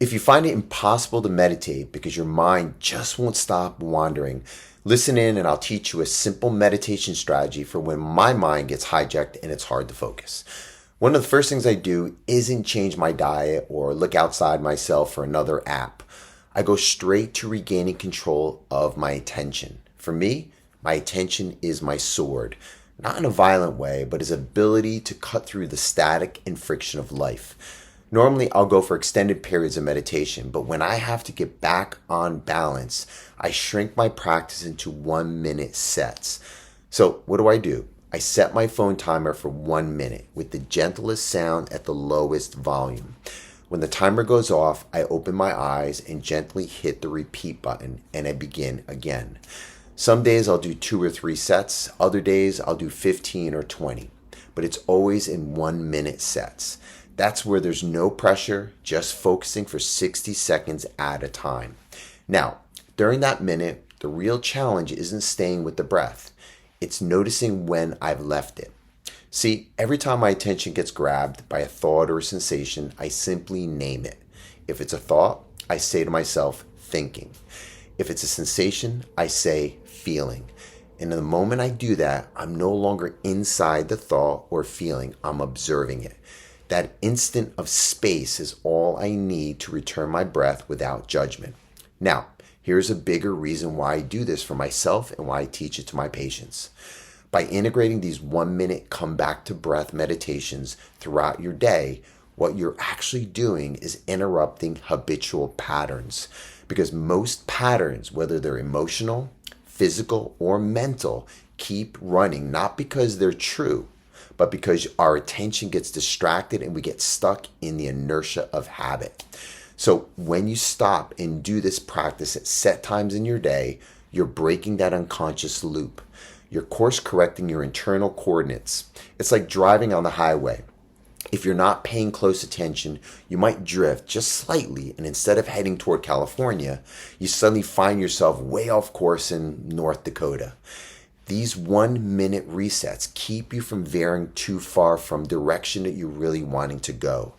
If you find it impossible to meditate because your mind just won't stop wandering, listen in and I'll teach you a simple meditation strategy for when my mind gets hijacked and it's hard to focus. One of the first things I do isn't change my diet or look outside myself for another app. I go straight to regaining control of my attention. For me, my attention is my sword, not in a violent way, but his ability to cut through the static and friction of life. Normally, I'll go for extended periods of meditation, but when I have to get back on balance, I shrink my practice into 1 minute sets. So, what do? I set my phone timer for 1 minute with the gentlest sound at the lowest volume. When the timer goes off, I open my eyes and gently hit the repeat button and I begin again. Some days I'll do 2 or 3 sets, other days I'll do 15 or 20, but it's always in 1 minute sets. That's where there's no pressure, just focusing for 60 seconds at a time. Now, during that minute, the real challenge isn't staying with the breath. It's noticing when I've left it. See, every time my attention gets grabbed by a thought or a sensation, I simply name it. If it's a thought, I say to myself, thinking. If it's a sensation, I say, feeling. And the moment I do that, I'm no longer inside the thought or feeling, I'm observing it. That instant of space is all I need to return my breath without judgment. Now, here's a bigger reason why I do this for myself and why I teach it to my patients. By integrating these 1 minute come back to breath meditations throughout your day, what you're actually doing is interrupting habitual patterns. Because most patterns, whether they're emotional, physical, or mental, keep running, not because they're true, but because our attention gets distracted and we get stuck in the inertia of habit. So when you stop and do this practice at set times in your day, you're breaking that unconscious loop. You're course correcting your internal coordinates. It's like driving on the highway. If you're not paying close attention, you might drift just slightly, and instead of heading toward California, you suddenly find yourself way off course in North Dakota. These 1 minute resets keep you from veering too far from direction that you're really wanting to go.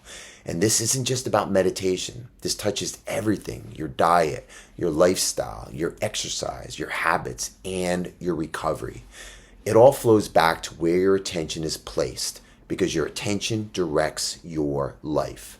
And this isn't just about meditation. This touches everything: your diet, your lifestyle, your exercise, your habits, and your recovery. It all flows back to where your attention is placed, because your attention directs your life.